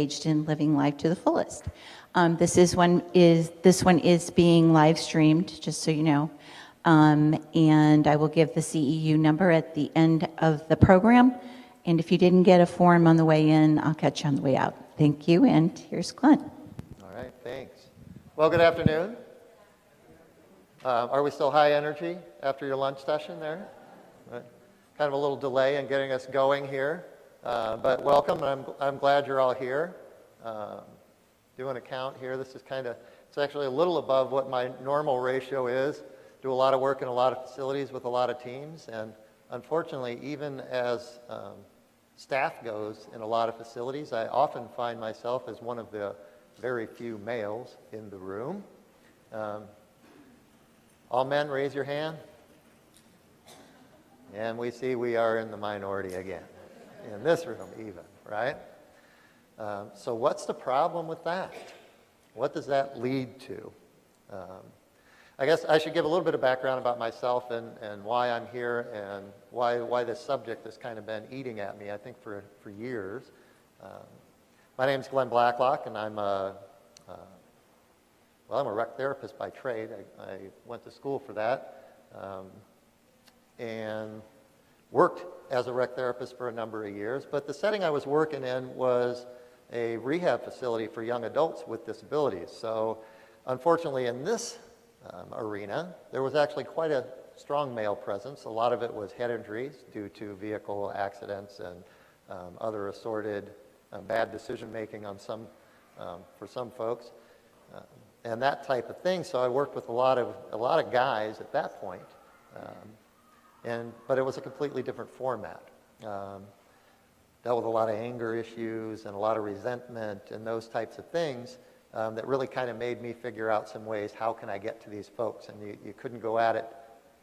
engaged in living life to the fullest. This one is being live streamed, just so you know. And I will give the CEU number at the end of the program. And if you didn't get a form on the way in, I'll catch you on the way out. Thank you, and here's Glenn. All right, thanks. Well, good afternoon. Are we still high energy after your lunch session there? Right. Kind of a little delay in getting us going here, but welcome. I'm glad you're all here. Doing a count here. This is it's actually a little above what my normal ratio is. Do a lot of work in a lot of facilities with a lot of teams, and unfortunately, even as staff goes in a lot of facilities, I often find myself as one of the very few males in the room. All men, raise your hand. And we see we are in the minority again, in this room even, right? So what's the problem with that? What does that lead to? I guess I should give a little bit of background about myself and why I'm here and why this subject has kind of been eating at me, I think, for years. My name's Glenn Blacklock, and I'm a rec therapist by trade. I went to school for that and worked as a rec therapist for a number of years. But the setting I was working in was a rehab facility for young adults with disabilities. So unfortunately, in this arena, there was actually quite a strong male presence. A lot of it was head injuries due to vehicle accidents and other assorted bad decision making on for some folks. And that type of thing. So I worked with a lot of guys at that point, but it was a completely different format. Dealt with a lot of anger issues and a lot of resentment and those types of things that really kind of made me figure out some ways, how can I get to these folks? And you couldn't go at it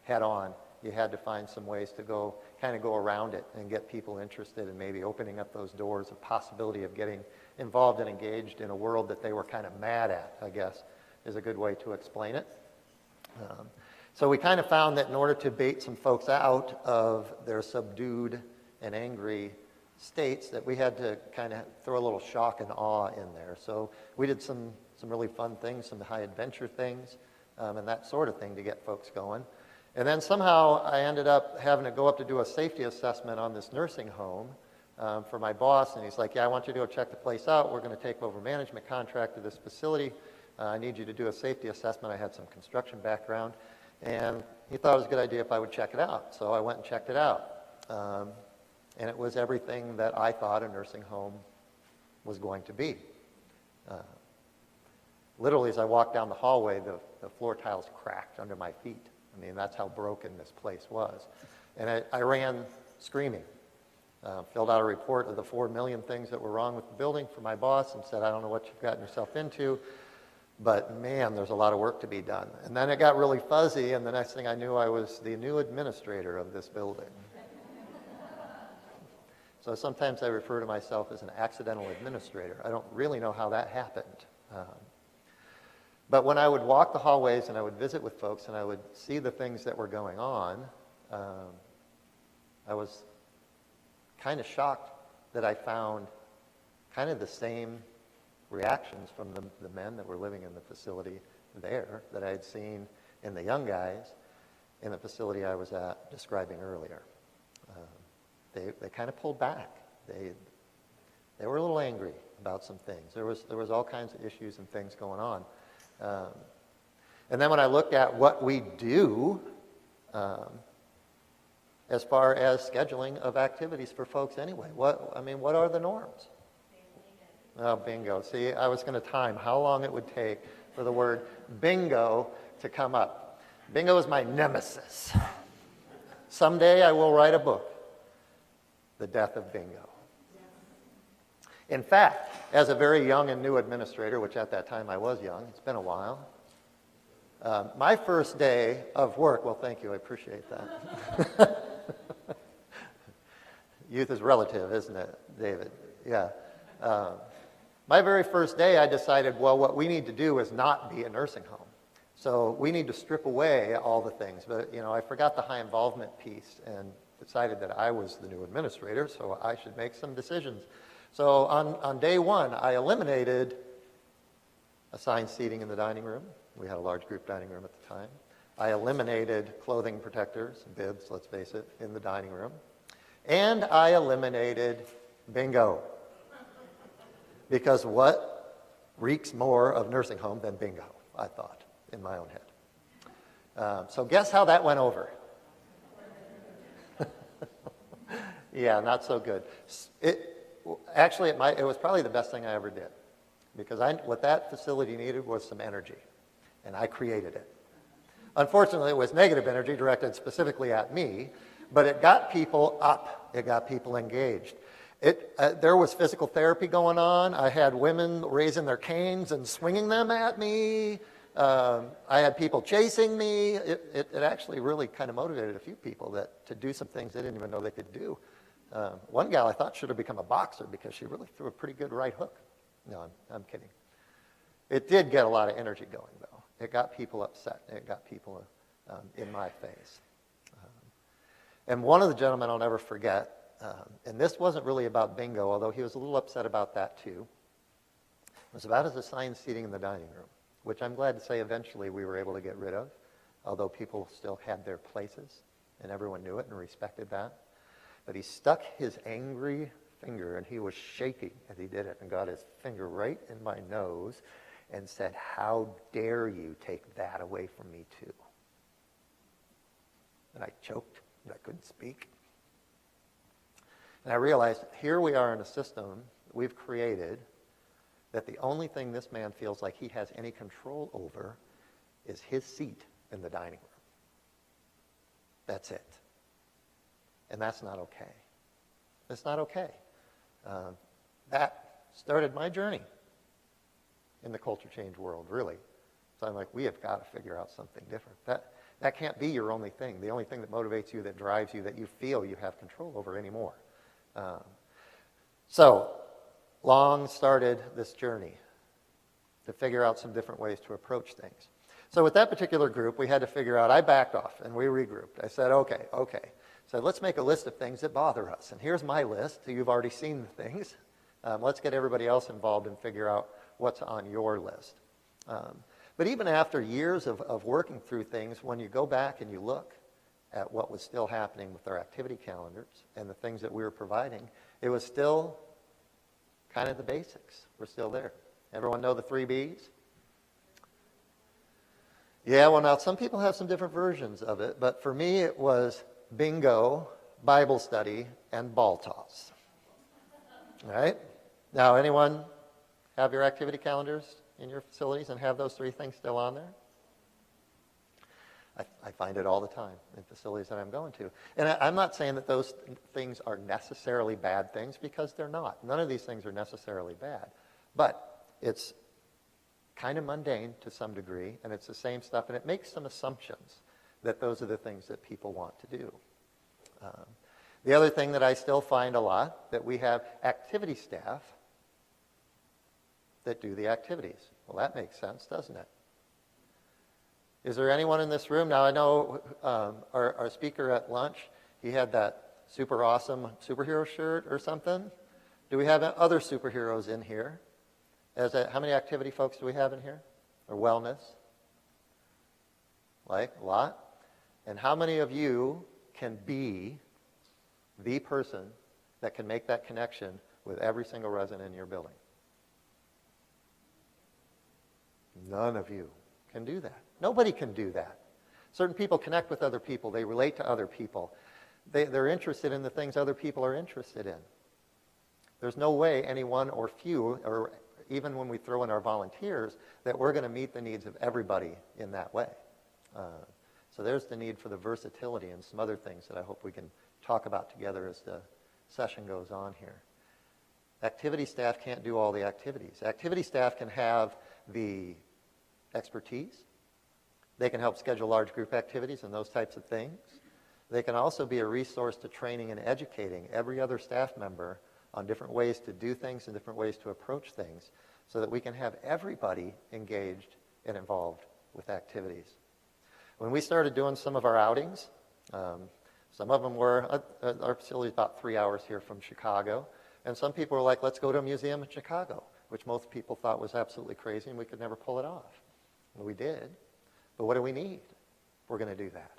head on. You had to find some ways to go around it and get people interested in maybe opening up those doors of possibility of getting involved and engaged in a world that they were kind of mad at, I guess, is a good way to explain it. So we kind of found that in order to bait some folks out of their subdued and angry states, that we had to kind of throw a little shock and awe in there. So we did some really fun things, some high adventure things, and that sort of thing to get folks going. And then somehow I ended up having to go up to do a safety assessment on this nursing home for my boss, and he's like, yeah, I want you to go check the place out. We're going to take over management contract of this facility. I need you to do a safety assessment. I had some construction background, and he thought it was a good idea if I would check it out. So I went and checked it out. And it was everything that I thought a nursing home was going to be. Literally, as I walked down the hallway, the floor tiles cracked under my feet. I mean, that's how broken this place was. And I ran screaming. Filled out a report of the 4 million things that were wrong with the building for my boss and said, I don't know what you've gotten yourself into, but man, there's a lot of work to be done. And then it got really fuzzy, and the next thing I knew, I was the new administrator of this building. So sometimes I refer to myself as an accidental administrator. I don't really know how that happened. But when I would walk the hallways and I would visit with folks and I would see the things that were going on, I was kind of shocked that I found kind of the same reactions from the men that were living in the facility there that I had seen in the young guys in the facility I was at describing earlier. They kind of pulled back. They were a little angry about some things. There was all kinds of issues and things going on. And then when I looked at what we do as far as scheduling of activities for folks anyway, what are the norms? Oh, bingo. See, I was going to time how long it would take for the word bingo to come up. Bingo is my nemesis. Someday I will write a book, The Death of Bingo. In fact, as a very young and new administrator, which at that time I was young, it's been a while, my first day of work, well, thank you, I appreciate that. Youth is relative, isn't it, David? Yeah. My very first day, I decided, well, what we need to do is not be a nursing home. So we need to strip away all the things. But, I forgot the high involvement piece and decided that I was the new administrator, so I should make some decisions. So on day one, I eliminated assigned seating in the dining room. We had a large group dining room at the time. I eliminated clothing protectors, bibs, let's face it, in the dining room. And I eliminated bingo. Because what reeks more of nursing home than bingo, I thought, in my own head. So guess how that went over? Yeah, not so good. Actually, it was probably the best thing I ever did. Because what that facility needed was some energy, and I created it. Unfortunately, it was negative energy directed specifically at me, but it got people up. It got people engaged. There was physical therapy going on. I had women raising their canes and swinging them at me. I had people chasing me. It actually really kind of motivated a few people to do some things they didn't even know they could do. One gal I thought should have become a boxer because she really threw a pretty good right hook. No, I'm kidding. It did get a lot of energy going, though. It got people upset. It got people in my face. And one of the gentlemen I'll never forget, and this wasn't really about bingo, although he was a little upset about that too, was about his assigned seating in the dining room, which I'm glad to say eventually we were able to get rid of, although people still had their places, and everyone knew it and respected that. But he stuck his angry finger, and he was shaking as he did it, and got his finger right in my nose and said, "How dare you take that away from me too?" And I choked, and I couldn't speak. And I realized here we are in a system we've created that the only thing this man feels like he has any control over is his seat in the dining room. That's it. And that's not okay. It's not okay. That started my journey in the culture change world, really. So I'm like, we have got to figure out something different. That can't be your only thing, the only thing that motivates you, that drives you, that you feel you have control over anymore. So, Long started this journey to figure out some different ways to approach things. So with that particular group, we had to figure out, I backed off and we regrouped. I said, okay. So let's make a list of things that bother us. And here's my list. You've already seen the things. Let's get everybody else involved and figure out what's on your list. But even after years of working through things, when you go back and you look at what was still happening with our activity calendars and the things that we were providing, it was still kind of the basics. We're still there. Everyone know the 3 Bs? Yeah, well, now some people have some different versions of it, but for me it was bingo, Bible study, and ball toss. All right? Now, anyone have your activity calendars in your facilities and have those 3 things still on there? I find it all the time in facilities that I'm going to. And I'm not saying that those things are necessarily bad things, because they're not. None of these things are necessarily bad. But it's kind of mundane to some degree, and it's the same stuff, and it makes some assumptions that those are the things that people want to do. The other thing that I still find a lot, that we have activity staff that do the activities. Well, that makes sense, doesn't it? Is there anyone in this room? Now, I know our speaker at lunch, he had that super awesome superhero shirt or something. Do we have other superheroes in here? How many activity folks do we have in here? Or wellness? Like, a lot? And how many of you can be the person that can make that connection with every single resident in your building? None of you can do that. Nobody can do that. Certain people connect with other people. They relate to other people. They're interested in the things other people are interested in. There's no way anyone or few, or even when we throw in our volunteers, that we're going to meet the needs of everybody in that way. So there's the need for the versatility and some other things that I hope we can talk about together as the session goes on here. Activity staff can't do all the activities. Activity staff can have the expertise. They can help schedule large group activities and those types of things. They can also be a resource to training and educating every other staff member on different ways to do things and different ways to approach things, so that we can have everybody engaged and involved with activities. When we started doing some of our outings, some of them were, our facility is about 3 hours here from Chicago, And some people were like, let's go to a museum in Chicago, which most people thought was absolutely crazy and we could never pull it off. Well, we did. But what do we need if we're going to do that?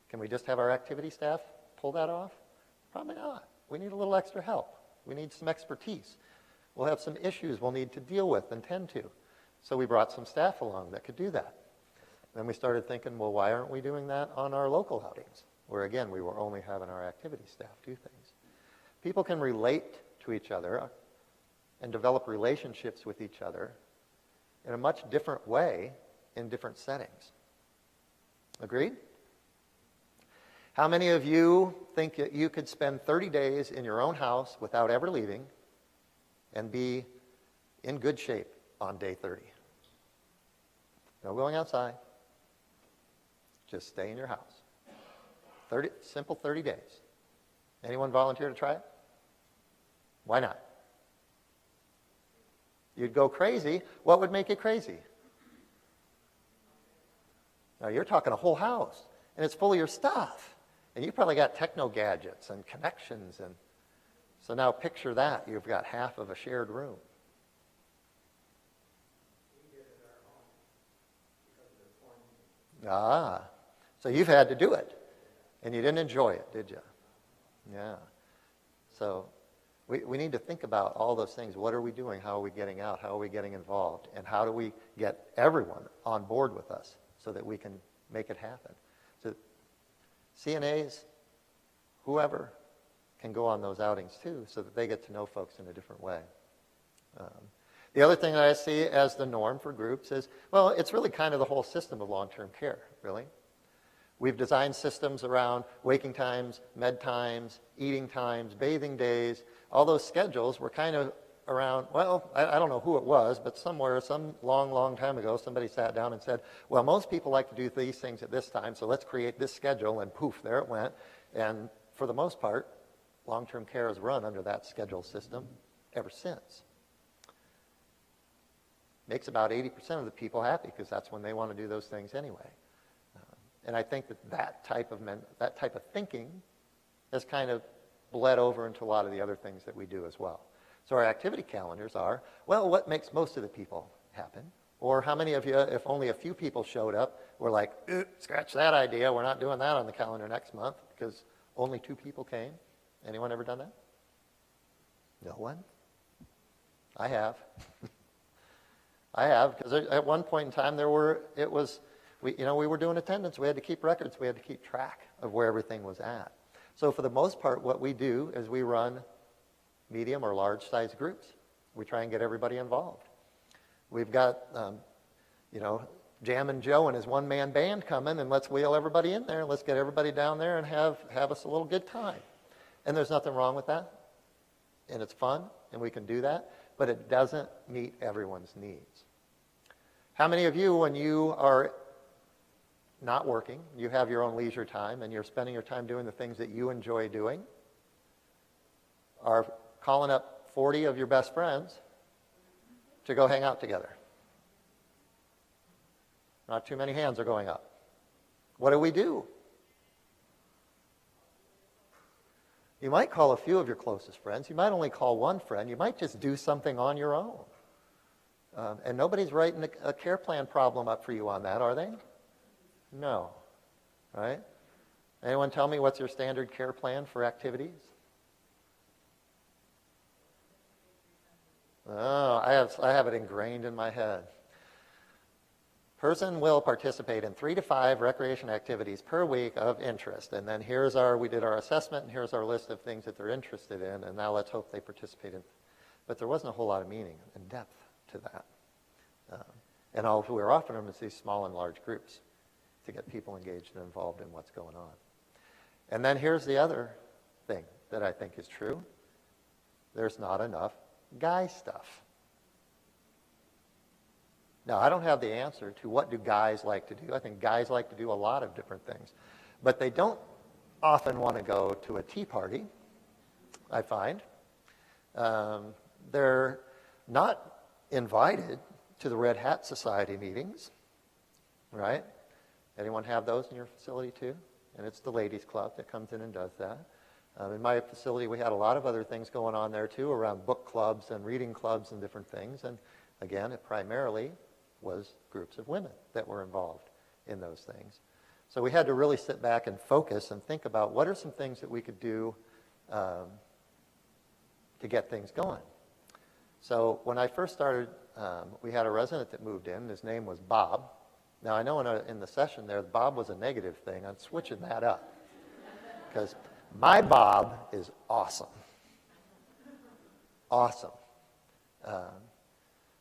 Can we just have our activity staff pull that off? Probably not. We need a little extra help. We need some expertise. We'll have some issues we'll need to deal with and tend to. So we brought some staff along that could do that. Then we started thinking, well, why aren't we doing that on our local outings, where, again, we were only having our activity staff do things. People can relate to each other and develop relationships with each other in a much different way in different settings. Agreed? How many of you think that you could spend 30 days in your own house without ever leaving and be in good shape on day 30? No going outside. Just stay in your house. Simple 30 days. Anyone volunteer to try it? Why not? You'd go crazy. What would make it crazy? Now, you're talking a whole house, and it's full of your stuff. And you probably got techno gadgets and connections. And so now picture that. You've got half of a shared room. Ah, so you've had to do it. And you didn't enjoy it, did you? Yeah. So we need to think about all those things. What are we doing? How are we getting out? How are we getting involved? And how do we get everyone on board with us so that we can make it happen? So CNAs, whoever, can go on those outings too so that they get to know folks in a different way. The other thing that I see as the norm for groups is, well, it's really kind of the whole system of long-term care, really. We've designed systems around waking times, med times, eating times, bathing days. All those schedules were kind of around, well, I don't know who it was, but somewhere, some long, long time ago, somebody sat down and said, well, most people like to do these things at this time, so let's create this schedule, and poof, there it went. And for the most part, long-term care has run under that schedule system ever since. Makes about 80% of the people happy because that's when they want to do those things anyway. And I think that type of thinking has kind of bled over into a lot of the other things that we do as well. So our activity calendars are, well, what makes most of the people happen? Or how many of you, if only a few people showed up, were like, scratch that idea, we're not doing that on the calendar next month because only 2 people came? Anyone ever done that? No one? I have. I have, because at one point in time we were doing attendance. We had to keep records. We had to keep track of where everything was at. So for the most part, what we do is we run medium or large size groups. We try and get everybody involved. We've got, Jam and Joe and his one-man band coming, and let's wheel everybody in there. Let's get everybody down there and have us a little good time. And there's nothing wrong with that. And it's fun, and we can do that. But it doesn't meet everyone's needs. How many of you, when you are not working, you have your own leisure time, and you're spending your time doing the things that you enjoy doing, are calling up 40 of your best friends to go hang out together? Not too many hands are going up. What do? You might call a few of your closest friends. You might only call one friend. You might just do something on your own. And nobody's writing a care plan problem up for you on that, are they? No. Right? Anyone tell me what's your standard care plan for activities? Oh, I have it ingrained in my head. Person will participate in 3 to 5 recreation activities per week of interest. And then we did our assessment, and here's our list of things that they're interested in, and now let's hope they participate in. But there wasn't a whole lot of meaning and depth to that. And all we were offering them is these small and large groups to get people engaged and involved in what's going on. And then here's the other thing that I think is true. There's not enough guy stuff. Now, I don't have the answer to what do guys like to do. I think guys like to do a lot of different things. But they don't often want to go to a tea party, I find. They're not invited to the Red Hat Society meetings, right? Anyone have those in your facility too? And it's the ladies club that comes in and does that. In my facility, we had a lot of other things going on there too, around book clubs and reading clubs and different things. And again, it primarily was groups of women that were involved in those things. So we had to really sit back and focus and think about what are some things that we could do to get things going. So when I first started, we had a resident that moved in. His name was Bob. Now, I know in the session there, Bob was a negative thing. I'm switching that up because my Bob is awesome. Awesome.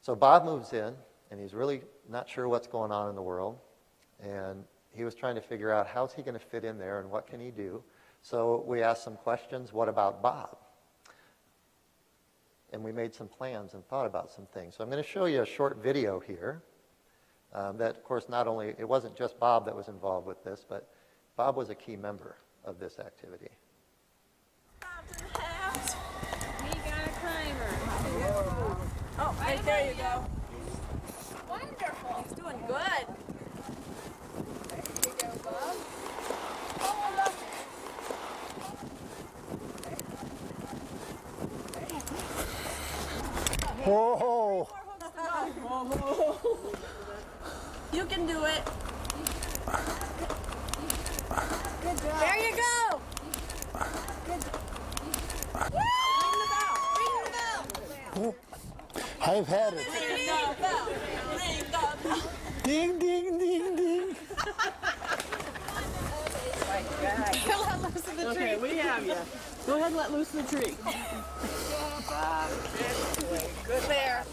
So Bob moves in, and he's really not sure what's going on in the world. And he was trying to figure out how's he going to fit in there and what can he do. So we asked some questions. What about Bob? And we made some plans and thought about some things. So I'm going to show you a short video here. That, of course, not only, it wasn't just Bob that was involved with this, but Bob was a key member of this activity. We got a climber. Oh, right there you go. Wonderful. He's doing good. There you go, Bob. Oh, look. Whoa! You can do it. Good job. There you go. Good job. Ring the bell. Ring the bell. I've had it. Ring the bell. Ring the bell. Ding, ding, ding, ding. Let loose of the tree. Okay, we have you. Go ahead and let loose the tree. Good there.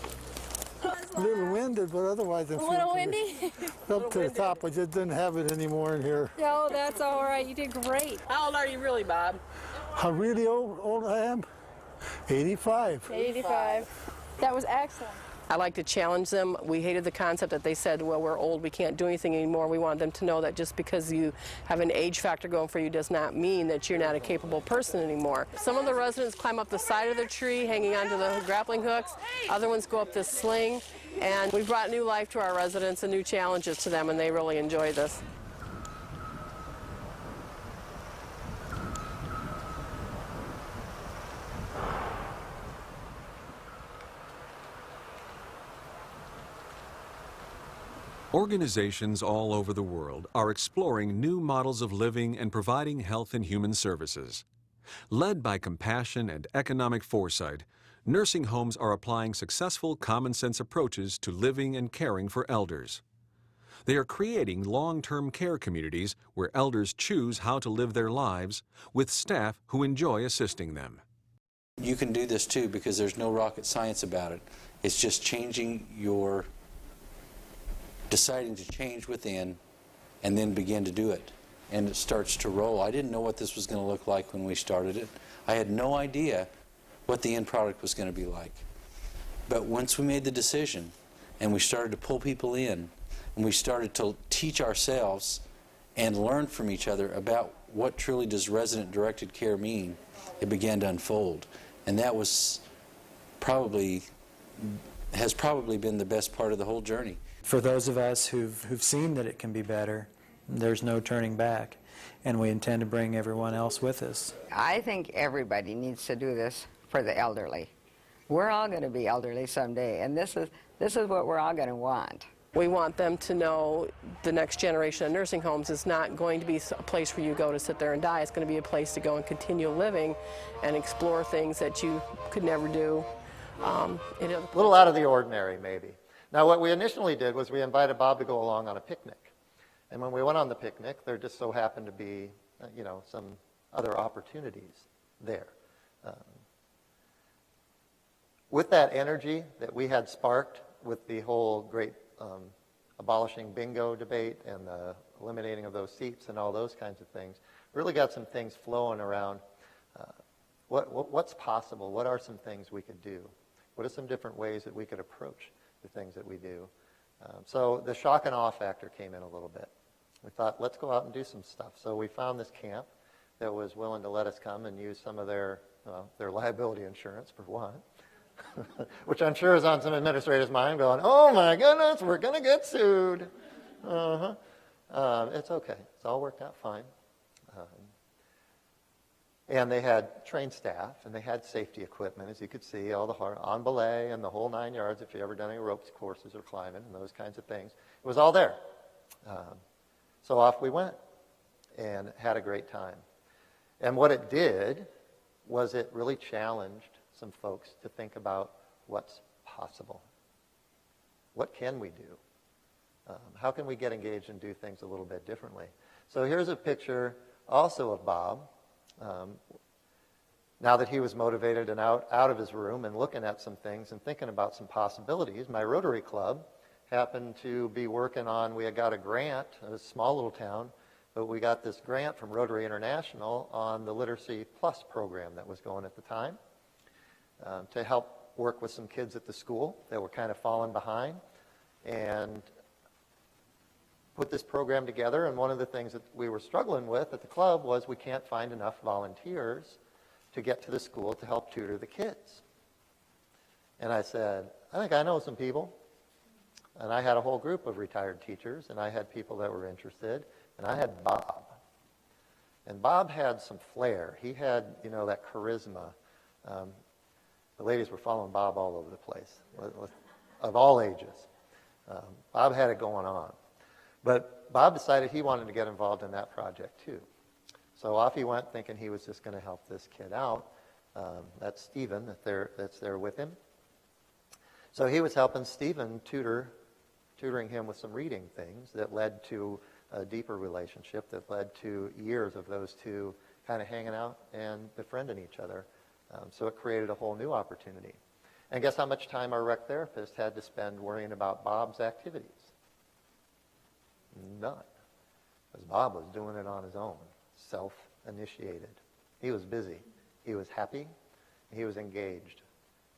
A little winded, but otherwise I'm A little windy? up to the top. I just didn't have it anymore in here. No, that's all right. You did great. How old are you really, Bob? How really old I am? 85. 85. That was excellent. I like to challenge them. We hated the concept that they said, well, we're old, we can't do anything anymore. We want them to know that just because you have an age factor going for you does not mean that you're not a capable person anymore. Some of the residents climb up the side of the tree, hanging onto the grappling hooks. Other ones go up this sling. And we've brought new life to our residents and new challenges to them, and they really enjoy this. Organizations all over the world are exploring new models of living and providing health and human services. Led by compassion and economic foresight, nursing homes are applying successful common-sense approaches to living and caring for elders. They are creating long-term care communities where elders choose how to live their lives with staff who enjoy assisting them. You can do this too because there's no rocket science about it. It's just deciding to change within and then begin to do it. And it starts to roll. I didn't know what this was going to look like when we started it. I had no idea what the end product was going to be like. But once we made the decision and we started to pull people in and we started to teach ourselves and learn from each other about what truly does resident-directed care mean, it began to unfold. And that has probably been the best part of the whole journey. For those of us who've seen that it can be better, there's no turning back, and we intend to bring everyone else with us. I think everybody needs to do this for the elderly. We're all going to be elderly someday, and this is what we're all going to want. We want them to know the next generation of nursing homes is not going to be a place where you go to sit there and die. It's going to be a place to go and continue living and explore things that you could never do. A little out of the ordinary, maybe. Now, what we initially did was we invited Bob to go along on a picnic. And when we went on the picnic, there just so happened to be, some other opportunities there. With that energy that we had sparked with the whole great abolishing bingo debate and the eliminating of those seats and all those kinds of things, really got some things flowing around what's possible, what are some things we could do, what are some different ways that we could approach the things that we do. So the shock and awe factor came in a little bit. We thought, let's go out and do some stuff. So we found this camp that was willing to let us come and use some of their liability insurance, for one, which I'm sure is on some administrators' mind going, oh my goodness, we're going to get sued. It's okay. It's all worked out fine. And they had trained staff, and they had safety equipment, as you could see, all the on belay and the whole 9 yards, if you've ever done any ropes courses or climbing and those kinds of things. It was all there. So off we went and had a great time. And what it did was it really challenged some folks to think about what's possible. What can we do? How can we get engaged and do things a little bit differently? So here's a picture also of Bob. Now that he was motivated and out of his room and looking at some things and thinking about some possibilities, my Rotary Club happened to be working on, we had got a grant, a small little town, but we got this grant from Rotary International on the Literacy Plus program that was going at the time to help work with some kids at the school that were kind of falling behind and put this program together. And one of the things that we were struggling with at the club was we can't find enough volunteers to get to the school to help tutor the kids. And I said, I think I know some people. And I had a whole group of retired teachers, and I had people that were interested, and I had Bob. And Bob had some flair. He had, that charisma. The ladies were following Bob all over the place, of all ages. Bob had it going on. But Bob decided he wanted to get involved in that project too. So off he went thinking he was just going to help this kid out. That's Stephen that's there with him. So he was helping Stephen tutoring him with some reading things that led to a deeper relationship, that led to years of those two kind of hanging out and befriending each other. So it created a whole new opportunity. And guess how much time our rec therapist had to spend worrying about Bob's activities? None. Because Bob was doing it on his own, self-initiated. He was busy. He was happy. He was engaged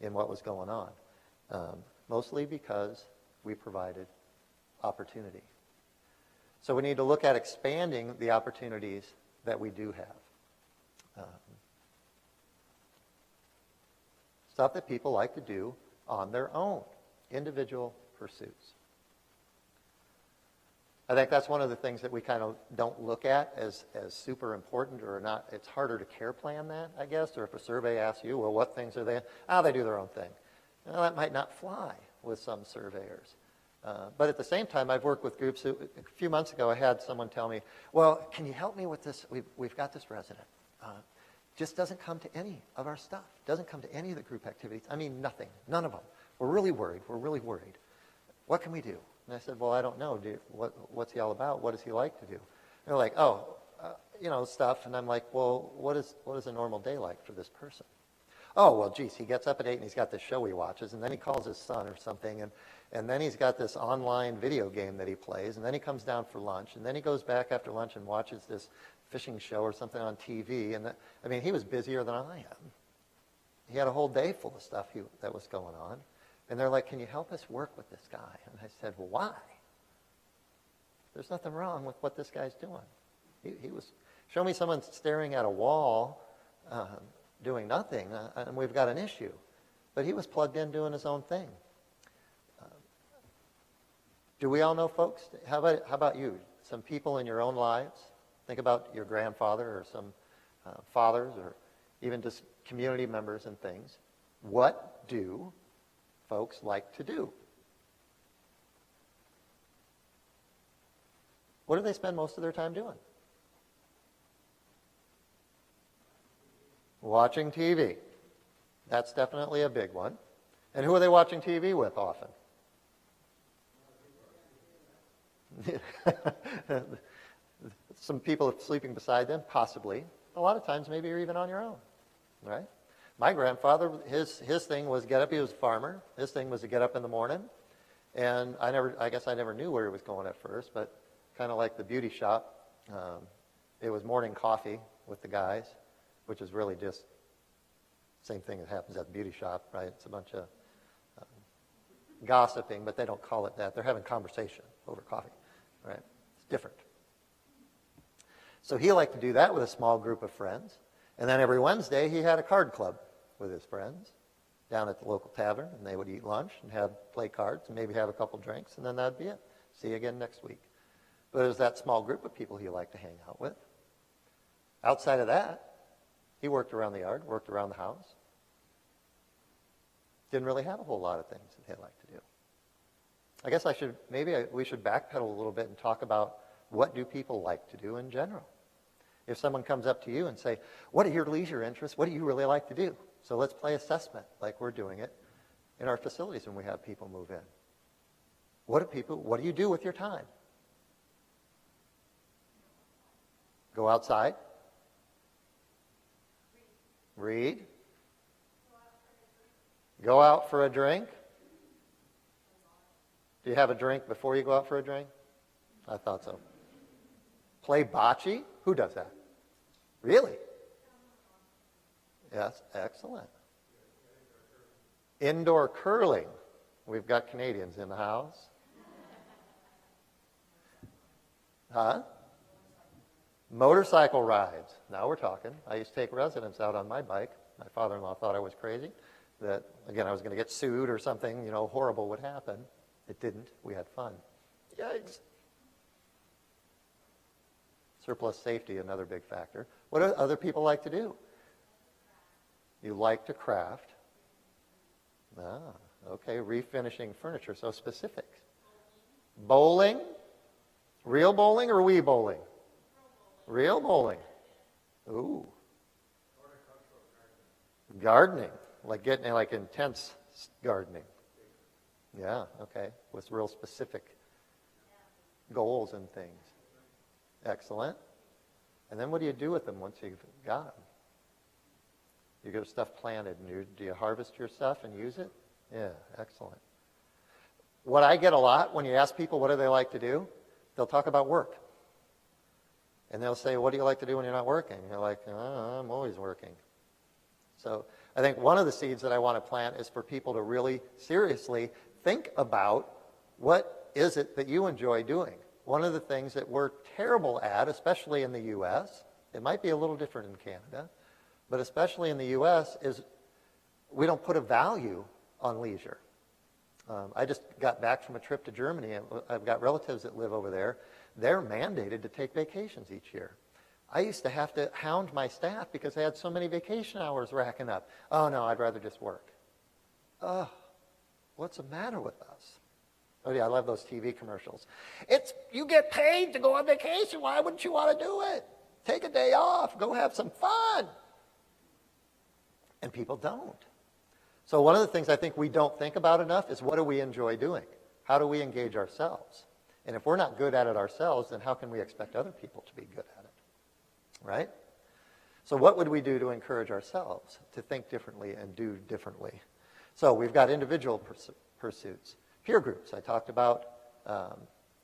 in what was going on. Mostly because we provided opportunity. So we need to look at expanding the opportunities that we do have. Stuff that people like to do on their own, individual pursuits. I think that's one of the things that we kind of don't look at as super important or not. It's harder to care plan that, I guess, or if a survey asks you, well, what things are they? They do their own thing. Well, that might not fly with some surveyors. But at the same time, I've worked with groups. A few months ago, I had someone tell me, well, can you help me with this? We've got this resident. Just doesn't come to any of our stuff. Doesn't come to any of the group activities. I mean, nothing. None of them. We're really worried. What can we do? And I said, well, I don't know. What's he all about? What does he like to do? And they're like, stuff. And I'm like, well, what is a normal day like for this person? Oh, well, geez, he gets up at 8 and he's got this show he watches, and then he calls his son or something, and then he's got this online video game that he plays, and then he comes down for lunch, and then he goes back after lunch and watches this fishing show or something on TV. And he was busier than I am. He had a whole day full of stuff that was going on. And they're like, can you help us work with this guy? And I said, well, why? There's nothing wrong with what this guy's doing. He was, show me someone staring at a wall doing nothing, and we've got an issue. But he was plugged in doing his own thing. Do we all know folks? How about you? Some people in your own lives? Think about your grandfather or some fathers or even just community members and things. What do folks like to do? What do they spend most of their time doing? Watching TV. That's definitely a big one. And who are they watching TV with often? Some people sleeping beside them, possibly. A lot of times maybe you're even on your own, right? My grandfather, his thing was get up. He was a farmer. His thing was to get up in the morning. And I guess I never knew where he was going at first, but kind of like the beauty shop, it was morning coffee with the guys, which is really just the same thing that happens at the beauty shop, right? It's a bunch of gossiping, but they don't call it that. They're having conversation over coffee, right? It's different. So he liked to do that with a small group of friends. And then every Wednesday, he had a card club with his friends down at the local tavern, and they would eat lunch and play cards and maybe have a couple drinks, and then that'd be it. See you again next week. But it was that small group of people he liked to hang out with. Outside of that, He worked around the yard, worked around the house. Didn't really have a whole lot of things that he liked to do. I guess we should backpedal a little bit and talk about what do people like to do in general. If someone comes up to you and say, what are your leisure interests? What do you really like to do? So let's play assessment like we're doing it in our facilities when we have people move in. What do you do with your time? Go outside? Read? Go out for a drink? Do you have a drink before you go out for a drink? I thought so. Play bocce? Who does that? Really? Yes, excellent. Indoor curling. We've got Canadians in the house. Huh? Motorcycle rides. Now we're talking. I used to take residents out on my bike. My father-in-law thought I was crazy, that, again, I was going to get sued or something, horrible would happen. It didn't. We had fun. Yikes. Surplus safety, another big factor. What do other people like to do? You like to craft. Ah, okay, refinishing furniture, so specific. Bowling? Real bowling or Wii bowling? Real bowling. Ooh. Gardening, like intense gardening. Yeah, okay, with real specific goals and things. Excellent. And then what do you do with them once you've got them? You get stuff planted, and do you harvest your stuff and use it? Yeah, excellent. What I get a lot when you ask people what do they like to do, they'll talk about work. And they'll say, what do you like to do when you're not working? You're like, oh, I'm always working. So I think one of the seeds that I want to plant is for people to really seriously think about what is it that you enjoy doing. One of the things that we're terrible at, especially in the U.S., it might be a little different in Canada, but especially in the U.S., is we don't put a value on leisure. I just got back from a trip to Germany, and I've got relatives that live over there. They're mandated to take vacations each year. I used to have to hound my staff because I had so many vacation hours racking up. Oh, no, I'd rather just work. Oh, what's the matter with us? Oh, yeah, I love those TV commercials. You get paid to go on vacation. Why wouldn't you want to do it? Take a day off. Go have some fun. And people don't. So one of the things I think we don't think about enough is what do we enjoy doing? How do we engage ourselves? And if we're not good at it ourselves, then how can we expect other people to be good at it? Right? So what would we do to encourage ourselves to think differently and do differently? So we've got individual pursuits. Peer groups. I talked about,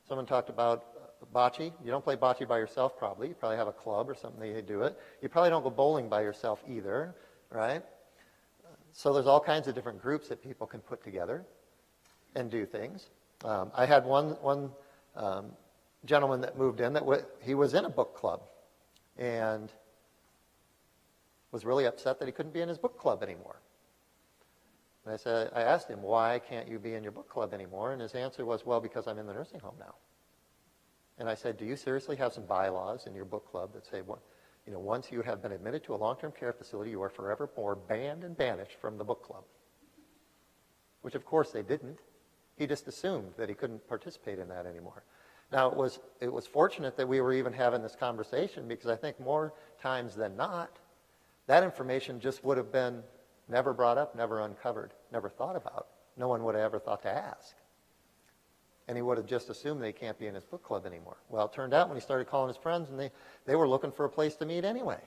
someone talked about bocce. You don't play bocce by yourself probably. You probably have a club or something that you do it. You probably don't go bowling by yourself either, right? So there's all kinds of different groups that people can put together and do things. I had one gentleman that moved in he was in a book club and was really upset that he couldn't be in his book club anymore. And I asked him, why can't you be in your book club anymore? And his answer was, well, because I'm in the nursing home now. And I said, do you seriously have some bylaws in your book club that say, once you have been admitted to a long-term care facility, you are forevermore banned and banished from the book club? Which, of course, they didn't. He just assumed that he couldn't participate in that anymore. Now, it was fortunate that we were even having this conversation because I think more times than not, that information just would have been never brought up, never uncovered, never thought about. No one would have ever thought to ask. And he would have just assumed they can't be in his book club anymore. Well, it turned out when he started calling his friends, and they were looking for a place to meet anyway.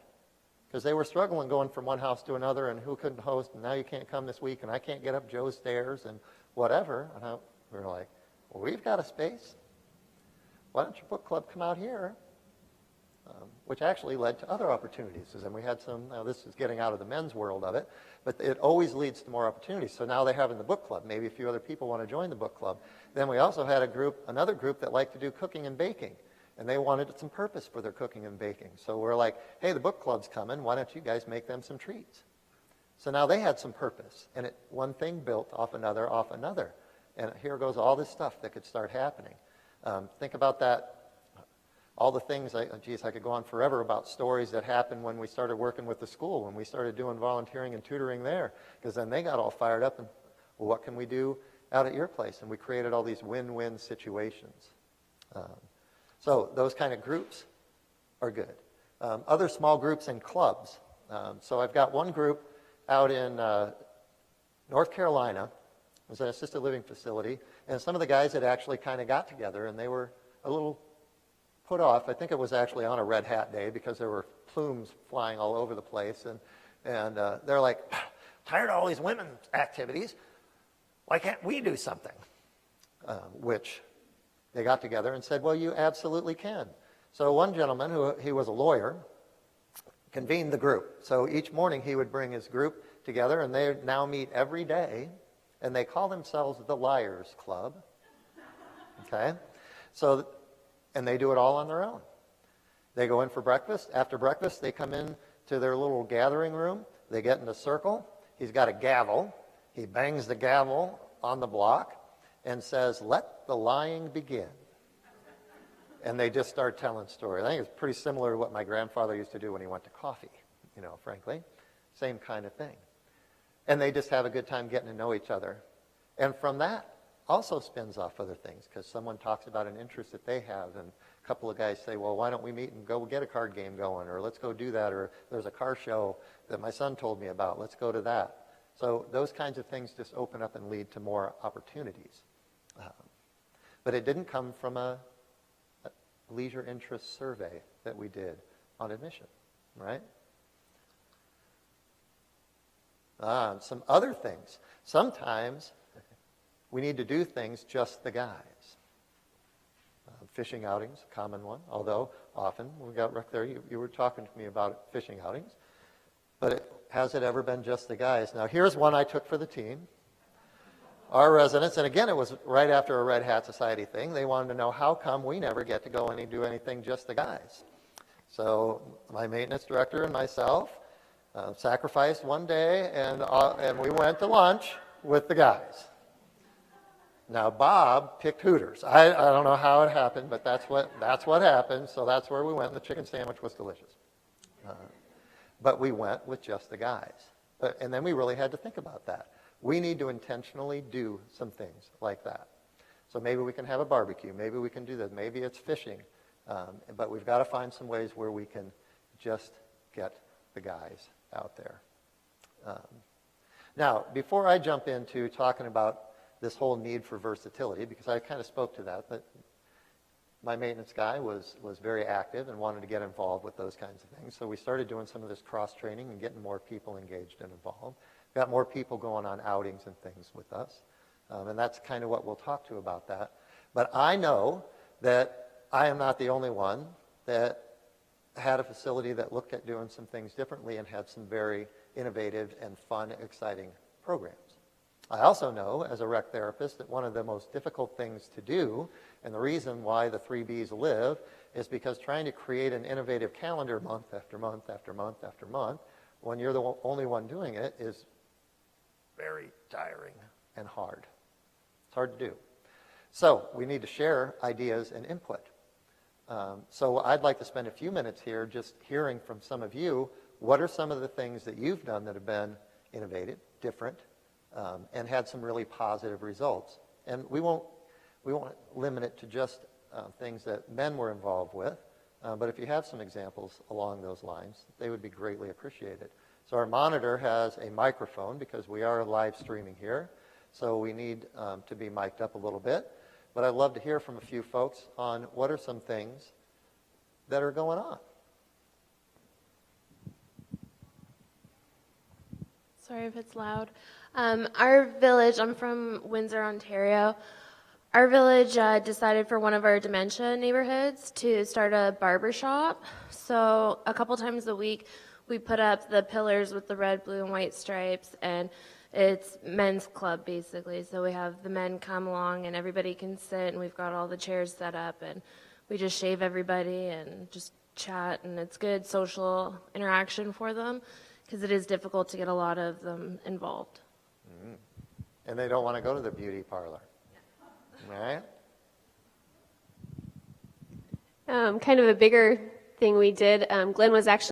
Because they were struggling going from one house to another, and who couldn't host, and now you can't come this week, and I can't get up Joe's stairs, and whatever. And we were like, well, we've got a space. Why don't your book club come out here? Which actually led to other opportunities. And we had some, now this is getting out of the men's world of it, but it always leads to more opportunities. So now they're having the book club. Maybe a few other people want to join the book club. Then we also had another group that liked to do cooking and baking. And they wanted some purpose for their cooking and baking. So we're like, hey, the book club's coming. Why don't you guys make them some treats? So now they had some purpose. And one thing built off another, off another. And here goes all this stuff that could start happening. Think about that. all the things, geez, I could go on forever about stories that happened when we started working with the school, when we started doing volunteering and tutoring there, because then they got all fired up and, well, what can we do out at your place? And we created all these win-win situations. So those kind of groups are good. Other small groups and clubs. So I've got one group out in North Carolina. It was an assisted living facility, and some of the guys had actually kind of got together, and they were a little put off. I think it was actually on a Red Hat Day because there were plumes flying all over the place, and they're like, tired of all these women's activities. Why can't we do something? Which they got together and said, well, you absolutely can. So one gentleman, he was a lawyer, convened the group. So each morning he would bring his group together, and they now meet every day, and they call themselves the Liars Club. Okay? So, and they do it all on their own. They go in for breakfast. After breakfast, they come in to their little gathering room. They get in a circle. He's got a gavel. He bangs the gavel on the block and says, let the lying begin. And they just start telling stories. I think it's pretty similar to what my grandfather used to do when he went to coffee, frankly. Same kind of thing. And they just have a good time getting to know each other. And from that also spins off other things, because someone talks about an interest that they have, and a couple of guys say, well, why don't we meet and go get a card game going, or let's go do that, or there's a car show that my son told me about, let's go to that. So those kinds of things just open up and lead to more opportunities. But it didn't come from a leisure interest survey that we did on admission, right? Some other things. Sometimes we need to do things just the guys. Fishing outings, a common one, although often, we got Rick there, you were talking to me about fishing outings, but has it ever been just the guys? Now here's one I took for the team. Our residents, and again, it was right after a Red Hat Society thing, they wanted to know how come we never get to go and do anything just the guys. So my maintenance director and myself sacrificed one day, and we went to lunch with the guys. Now Bob picked Hooters. I don't know how it happened, but that's what happened. So that's where we went. And the chicken sandwich was delicious. But we went with just the guys, and then we really had to think about that. We need to intentionally do some things like that. So maybe we can have a barbecue. Maybe we can do that. Maybe it's fishing. But we've got to find some ways where we can just get the guys out there. Now, before I jump into talking about this whole need for versatility, because I kind of spoke to that, but my maintenance guy was very active and wanted to get involved with those kinds of things. So we started doing some of this cross-training and getting more people engaged and involved. Got more people going on outings and things with us. And that's kind of what we'll talk to about that. But I know that I am not the only one that had a facility that looked at doing some things differently and had some very innovative and fun, exciting programs. I also know, as a rec therapist, that one of the most difficult things to do, and the reason why the 3Bs live, is because trying to create an innovative calendar month after month after month after month, when you're the only one doing it, is very tiring and hard. It's hard to do. So we need to share ideas and input. So I'd like to spend a few minutes here just hearing from some of you, what are some of the things that you've done that have been innovative, different, and had some really positive results. And we won't limit it to just things that men were involved with, but if you have some examples along those lines, they would be greatly appreciated. So our monitor has a microphone because we are live streaming here, so we need to be mic'd up a little bit. But I'd love to hear from a few folks on what are some things that are going on. Sorry if it's loud. Our village, I'm from Windsor, Ontario. Our village decided for one of our dementia neighborhoods to start a barber shop. So a couple times a week, we put up the pillars with the red, blue, and white stripes, and it's men's club basically. So we have the men come along and everybody can sit, and we've got all the chairs set up, and we just shave everybody and just chat, and it's good social interaction for them because it is difficult to get a lot of them involved. And they don't want to go to the beauty parlor, right? Kind of a bigger thing we did, Glenn was actually